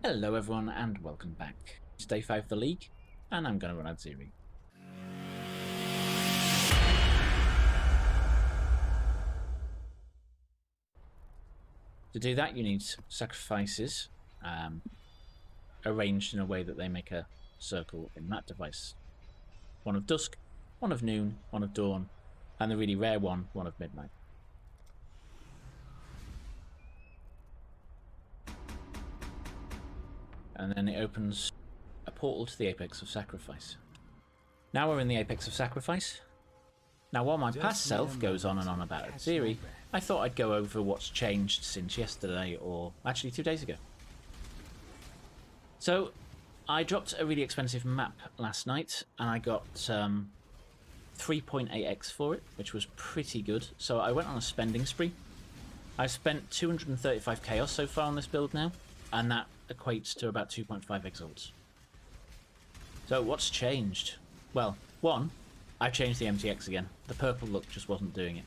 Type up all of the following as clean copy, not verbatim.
Hello everyone and welcome back. It's day 5 of the league and I'm going to run Atziri. To do that you need sacrifices arranged in a way that they make a circle in that device. One of dusk, one of noon, one of dawn, and the really rare one of midnight. And then it opens a portal to the Apex of Sacrifice. Now we're in the Apex of Sacrifice. Now while my past self goes on and on about Atziri, I thought I'd go over what's changed since yesterday, or actually 2 days ago. So, I dropped a really expensive map last night, and I got 3.8x for it, which was pretty good. So I went on a spending spree. I've spent 235 chaos so far on this build now, and that equates to about 2.5 exalts. So what's changed? Well, one, I've changed the MTX again. The purple look just wasn't doing it.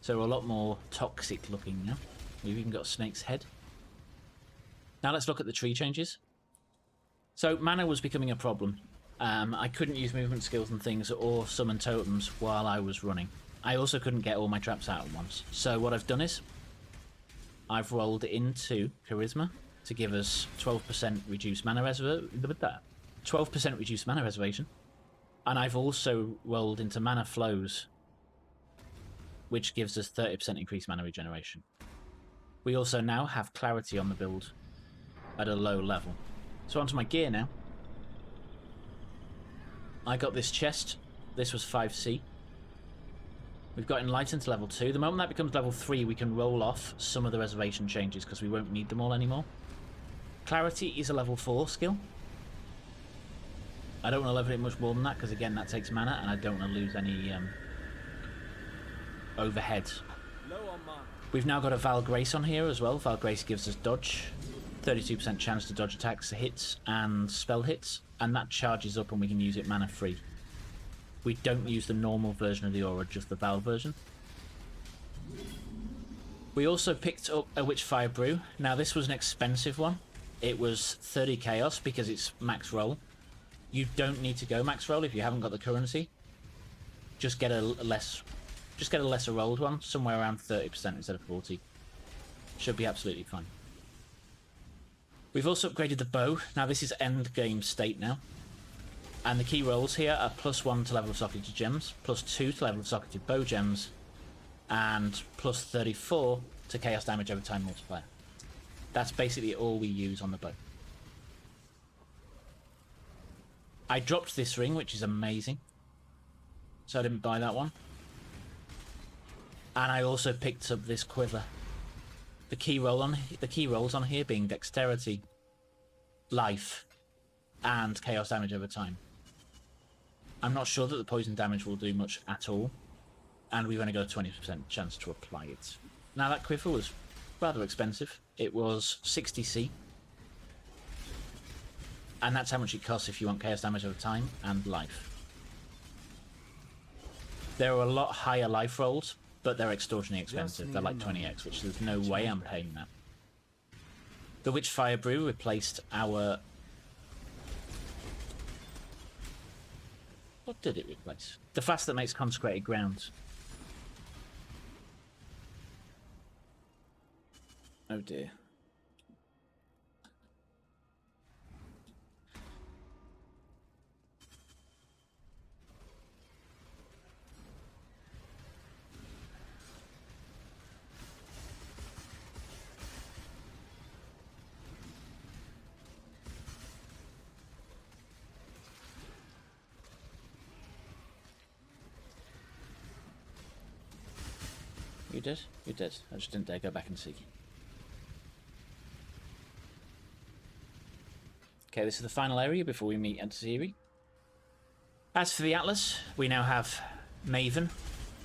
So we're a lot more toxic looking now. We've even got a snake's head. Now let's look at the tree changes. So mana was becoming a problem. I couldn't use movement skills and things or summon totems while I was running. I also couldn't get all my traps out at once. So what I've done is I've rolled into Charisma to give us 12% reduced mana reservation. 12% reduced mana reservation. And I've also rolled into Mana Flows, which gives us 30% increased mana regeneration. We also now have Clarity on the build at a low level. So onto my gear now. I got this chest. This was 5C. We've got Enlightened to level 2. The moment that becomes level 3, we can roll off some of the reservation changes because we won't need them all anymore. Clarity is a level 4 skill. I don't want to level it much more than that because, again, that takes mana and I don't want to lose any overhead. We've now got a Val Grace on here as well. Val Grace gives us dodge. 32% chance to dodge attacks, hits, and spell hits. And that charges up and we can use it mana free. We don't use the normal version of the aura, just the Val version. We also picked up a Witchfire Brew. Now this was an expensive one. It was 30 chaos because it's max roll. You don't need to go max roll if you haven't got the currency. Just get a lesser rolled one, somewhere around 30% instead of 40. Should be absolutely fine. We've also upgraded the bow. Now this is end game state now. And the key rolls here are +1 to level of socketed gems, +2 to level of socketed bow gems, and +34 to chaos damage over time multiplier. That's basically all we use on the bow. I dropped this ring, which is amazing. So I didn't buy that one. And I also picked up this quiver. The key rolls on here being dexterity, life, and chaos damage over time. I'm not sure that the poison damage will do much at all, and we've only got a 20% chance to apply it. Now that quiver was rather expensive. It was 60C. And that's how much it costs if you want chaos damage over time and life. There are a lot higher life rolls, but they're extortionately expensive. They're like 20x, which there's no way I'm paying that. The Witchfire Brew replaced our... What did it replace? The fast that makes consecrated ground. Oh dear. You did? You did. I just didn't dare go back and see. Okay, this is the final area before we meet Atziri. As for the Atlas, we now have Maven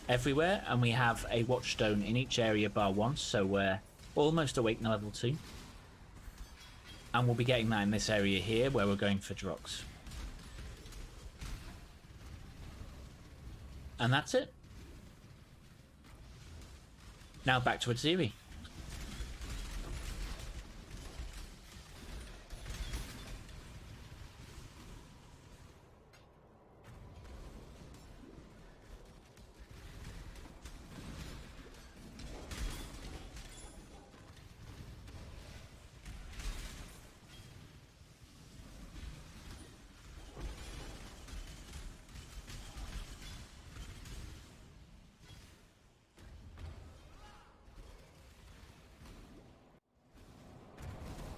everywhere, and we have a Watchstone in each area bar once, so we're almost awake to level 2. And we'll be getting that in this area here, where we're going for Drox. And that's it. Now back to Atziri.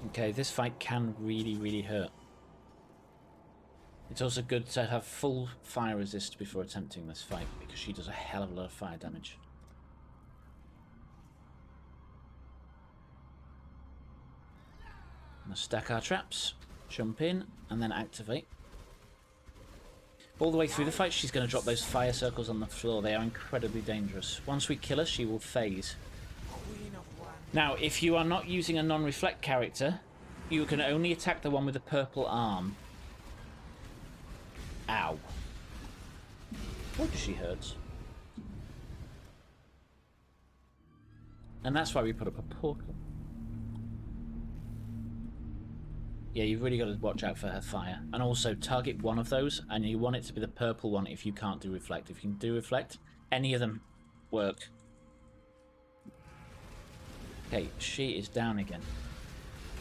Okay, this fight can really, really hurt. It's also good to have full fire resist before attempting this fight, because she does a hell of a lot of fire damage. Now stack our traps, jump in, and then activate. All the way through the fight, she's going to drop those fire circles on the floor. They are incredibly dangerous. Once we kill her, she will phase. Now, if you are not using a non-reflect character, you can only attack the one with the purple arm. Ow. What does she hurt? And that's why we put up a portal. Yeah, you've really got to watch out for her fire. And also, target one of those, and you want it to be the purple one if you can't do reflect. If you can do reflect, any of them work. Okay, she is down again.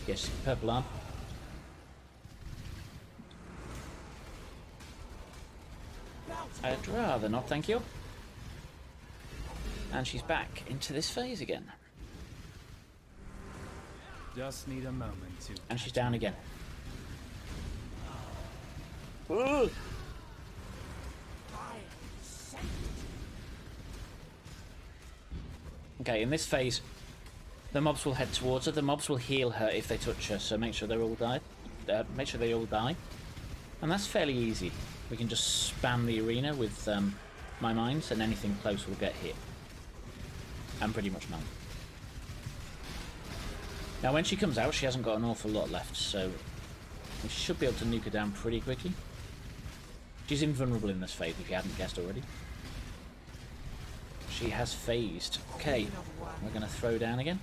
Yes, purple arm. I'd rather not, thank you. And she's back into this phase again. Just need a moment to. And she's down again. Ooh. Okay, in this phase, the mobs will head towards her. The mobs will heal her if they touch her, so make sure they're all died. Make sure they all die. And that's fairly easy. We can just spam the arena with my mines, and anything close will get hit. And pretty much none. Now, when she comes out, she hasn't got an awful lot left, so we should be able to nuke her down pretty quickly. She's invulnerable in this phase, if you hadn't guessed already. She has phased. Okay, we're going to throw down again.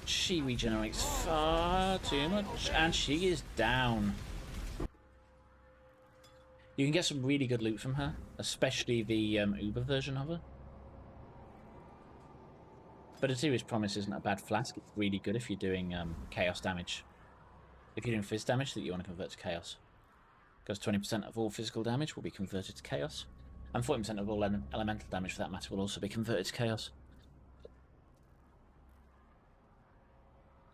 She regenerates far too much, and she is down. You can get some really good loot from her, especially the Uber version of her. But Atziri's Promise isn't a bad flask. It's really good if you're doing chaos damage. If you're doing fizz damage that you want to convert to chaos. Because 20% of all physical damage will be converted to chaos. And 40% of all elemental damage, for that matter, will also be converted to chaos.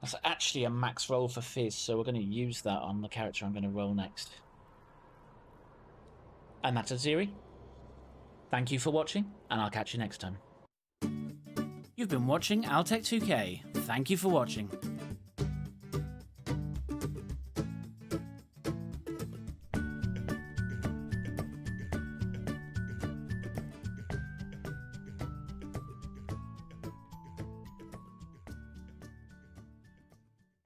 That's actually a max roll for fizz, so we're going to use that on the character I'm going to roll next. And that's Atziri. Thank you for watching, and I'll catch you next time. You've been watching Altec 2K. Thank you for watching.